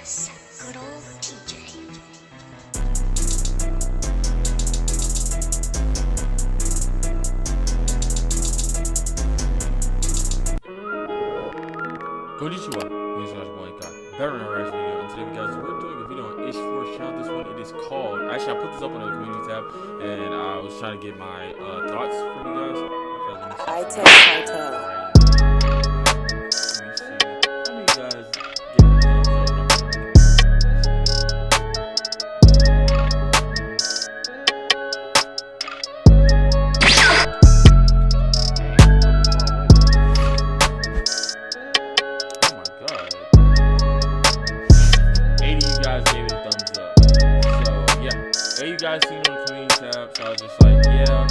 Yes, good old DJ. Konnichiwa, this is your boy INCOG. Better than our video. And today, guys, we're doing a video on Ish4's channel. This one, it is called. Actually, I put this up on the community tab, and I was trying to get my thoughts from you guys. Cartel. How many guys get the thumbs up? You guys seen it on the community tab, so I was just like, yeah,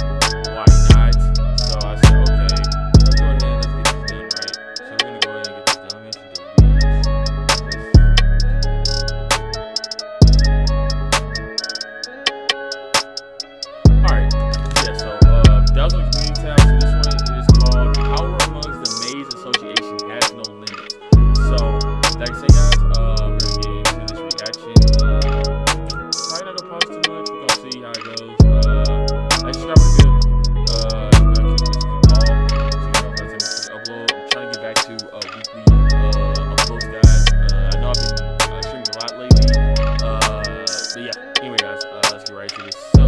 why not? So I said, okay, let's go ahead and let's get this done, right? So we're gonna go ahead and get this done. Let me actually delete this. Alright, yeah, so that was on the community tab. So this one is called Power Amongst the Mage Association Has No Limits. So, like I say, guys, we're gonna get into this reaction. Probably not gonna pause too much. We're gonna see how it goes. Like, subscribe with a good call. So you know if I upload. I'm trying to get back to weekly uploads, guys. I know I've been streaming a lot lately. But yeah. Anyway, guys, let's get right to this. So.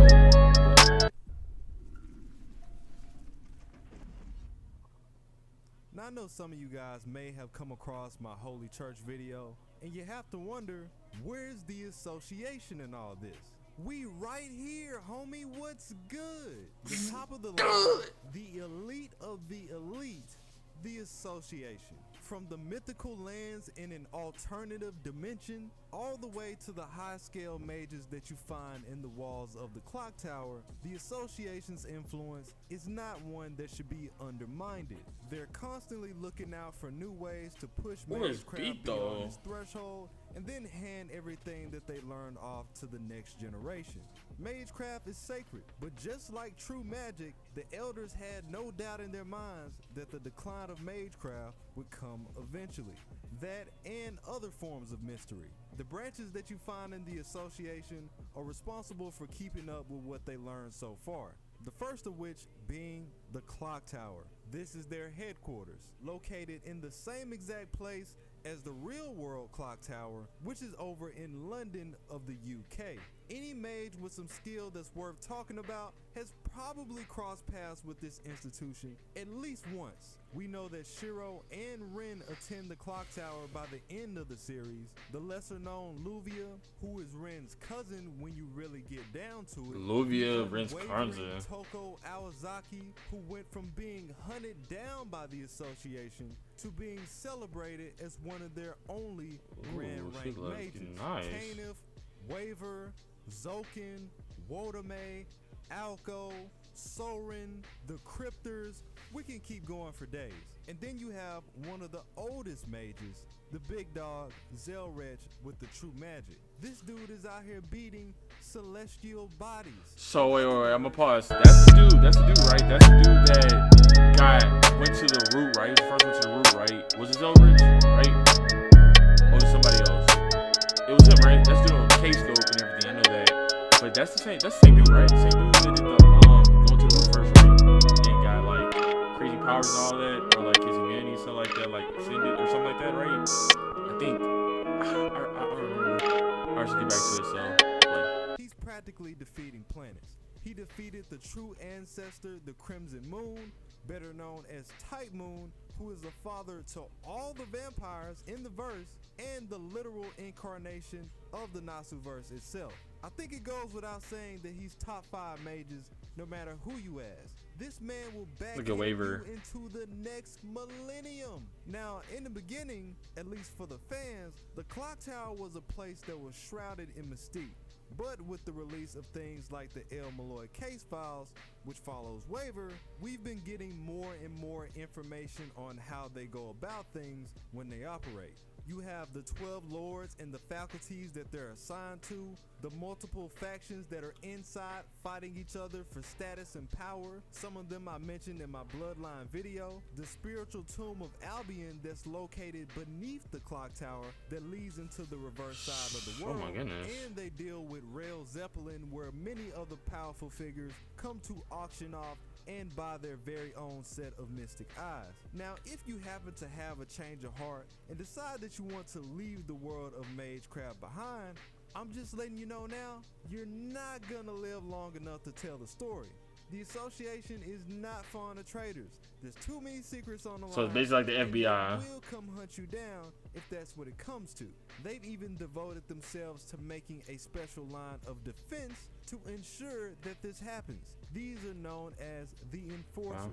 Now I know some of you guys may have come across my Holy Church video, and you have to wonder, where's the association in all this? We right here, homie, what's good? The top of the line, the elite of the elite, the association. From the mythical lands in an alternative dimension, all the way to the high-scale mages that you find in the walls of the clock tower, the association's influence is not one that should be undermined. They're constantly looking out for new ways to push Magecraft beyond its threshold and then hand everything that they learned off to the next generation. Magecraft is sacred, but just like true magic, the elders had no doubt in their minds that the decline of Magecraft would come eventually. That and other forms of mystery. The branches that you find in the association are responsible for keeping up with what they learned so far. The first of which being the clock tower. This is their headquarters, located in the same exact place as the real world clock tower, which is over in London of the UK. Any mage with some skill that's worth talking about has probably crossed paths with this institution at least once. We know that Shiro and Rin attend the clock tower by the end of the series. The lesser known Luvia, who is Ren's cousin when you really get down to it. Luvia, Ren's cousin. Toko Awazaki, who went from being hunted down by the association to being celebrated as one of their only grand rank mages. Nice. Tanif, Waver, Zokin, Wodame, Alco, Sorin, the Cryptors. We can keep going for days. And then you have one of the oldest mages, the big dog, Zelrech, with the true magic. This dude is out here beating celestial bodies. So wait, I'm gonna pause. That's the dude, right? That's the dude that went to the root, right? He was the first one to the root, right? Was it Zelrech, right? Or was it somebody else? It was him, right? That's the dude on the case scope and everything, I know that. But that's the same dude, right? Same dude that did the going to the root first, right? And got like crazy powers and all that, or like his immunity, something like that, like ascended or something like that, right? I think I don't remember. I should get back to it, so he's practically defeating planets. He defeated the true ancestor, the Crimson Moon, better known as Type Moon, who is the father to all the vampires in the verse and the literal incarnation of the Nasuverse itself. I think it goes without saying that he's top 5 mages no matter who you ask. This man will back you into the next millennium. Now, in the beginning, at least for the fans, the clock tower was a place that was shrouded in mystique. But with the release of things like the El Malloy case files, which follows Waver, we've been getting more and more information on how they go about things when they operate. You have the 12 lords and the faculties that they're assigned to, the multiple factions that are inside fighting each other for status and power. Some of them I mentioned in my Bloodline video. The spiritual tomb of Albion that's located beneath the clock tower that leads into the reverse side of the world. Oh my goodness. And they deal with Rail Zeppelin, where many other powerful figures come to auction off and buy their very own set of mystic eyes. Now, if you happen to have a change of heart and decide that you want to leave the world of Magecraft behind, I'm just letting you know now, you're not gonna live long enough to tell the story. The association is not fond of traitors. There's too many secrets on the line. So it's basically like the and FBI. they will come hunt you down if that's what it comes to. They've even devoted themselves to making a special line of defense to ensure that this happens. These are known as the Enforcers. Wow.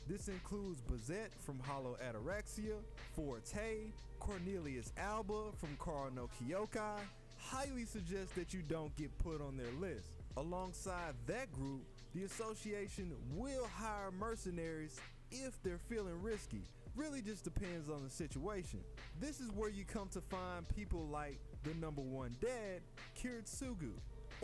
This includes Bazette from Hollow Ataraxia, Forte, Cornelius Alba from Kara no Kyokai. Highly suggest that you don't get put on their list. Alongside that group, the association will hire mercenaries if they're feeling risky. Really just depends on the situation. This is where you come to find people like the number one dad, Kiritsugu,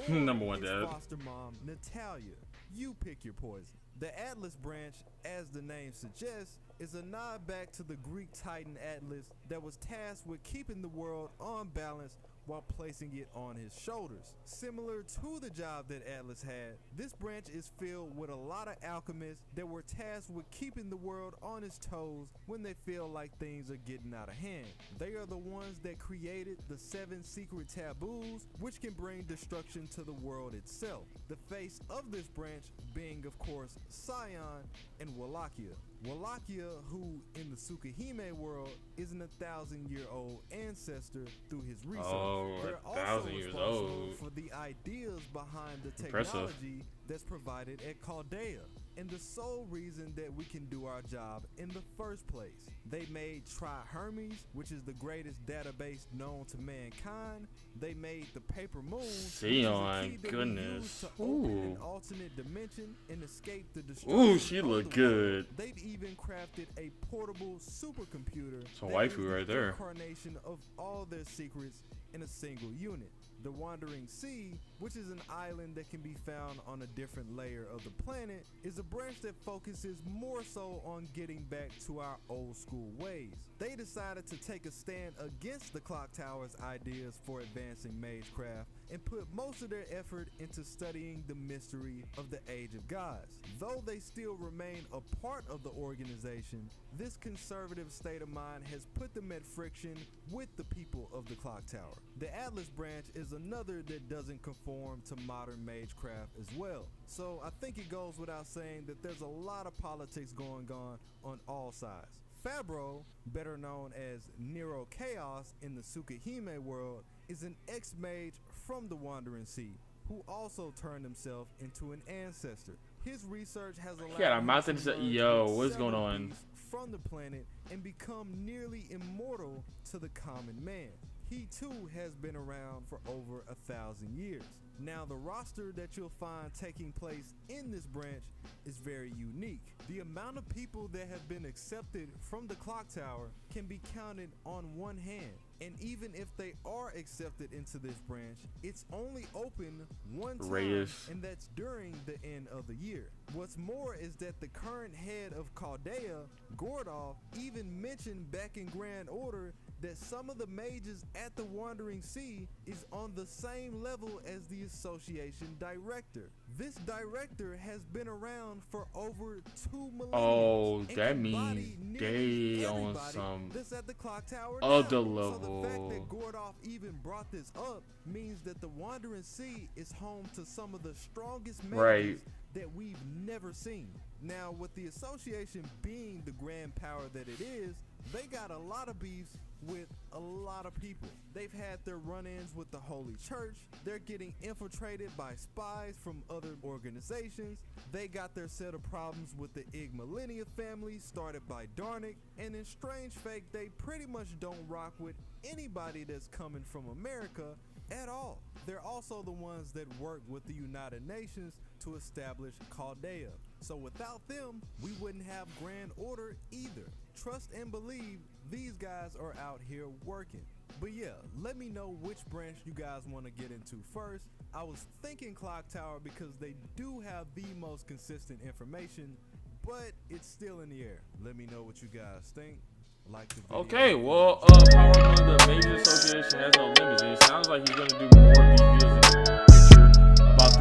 or Number one his dad. foster mom, Natalia. You pick your poison. The Atlas branch, as the name suggests, is a nod back to the Greek Titan Atlas that was tasked with keeping the world on balance while placing it on his shoulders. Similar to the job that Atlas had, this branch is filled with a lot of alchemists that were tasked with keeping the world on its toes when they feel like things are getting out of hand. They are the ones that created the 7 secret taboos, which can bring destruction to the world itself. The face of this branch being, of course, Scion and Wallachia. Wallachia, who in the Tsukihime world is an 1,000-year-old ancestor through his research. Oh, They're 1,000 also years responsible old. for the ideas behind the Impressive. technology that's provided at Chaldea, and the sole reason that we can do our job in the first place. They made Tri-Hermes, which is the greatest database known to mankind. They made the Paper Moon, which is a Sion, key that we goodness. use to open an Ooh. alternate dimension and escape the destruction. Ooh, she of look the world. good. They've even crafted a portable supercomputer. It's a that waifu is the right there. Incarnation of all their secrets in a single unit. The Wandering Sea, which is an island that can be found on a different layer of the planet, is a branch that focuses more so on getting back to our old school ways. They decided to take a stand against the Clock Tower's ideas for advancing Magecraft and put most of their effort into studying the mystery of the Age of Gods. Though they still remain a part of the organization, this conservative state of mind has put them at friction with the people of the Clock Tower. The Atlas branch is another that doesn't conform to modern Magecraft as well. So I think it goes without saying that there's a lot of politics going on all sides. Fabro, better known as Nero Chaos in the Tsukihime world, is an ex-mage from the Wandering Sea who also turned himself into an ancestor. His research has allowed Yeah, him I'm to about to learn yo, with what's going several on? beasts from the planet and become nearly immortal to the common man. He too has been around for over 1,000 years. Now, the roster that you'll find taking place in this branch is very unique. The amount of people that have been accepted from the Clock Tower can be counted on one hand. And even if they are accepted into this branch, it's only open one time, Reyes. and that's during the end of the year. What's more is that the current head of Chaldea, Gordolf, even mentioned back in Grand Order that some of the mages at the Wandering Sea is on the same level as the association director. This director has been around for over 2 millennia. Oh, and that can means body nearly they on everybody some that's at the Clock Tower other now. So the fact level. that Gordolf even brought this up means that the Wandering Sea is home to some of the strongest mages Right. that we've never seen. Now, with the association being the grand power that it is, they got a lot of beefs with a lot of people. They've had their run-ins with the Holy Church. They're getting infiltrated by spies from other organizations. They got their set of problems with the Ig Millennia family started by Darnik. And in strange fake, they pretty much don't rock with anybody that's coming from America at all. They're also the ones that work with the United Nations to establish Chaldea. So without them, we wouldn't have Grand Order either. Trust and believe these guys are out here working. But yeah, let me know which branch you guys want to get into first. I was thinking Clock Tower because they do have the most consistent information, but it's still in the air. Let me know what you guys think. Like the video. Okay, well, Power One, the Mage Association has no limits. It sounds like he's gonna do more of these videos in the future about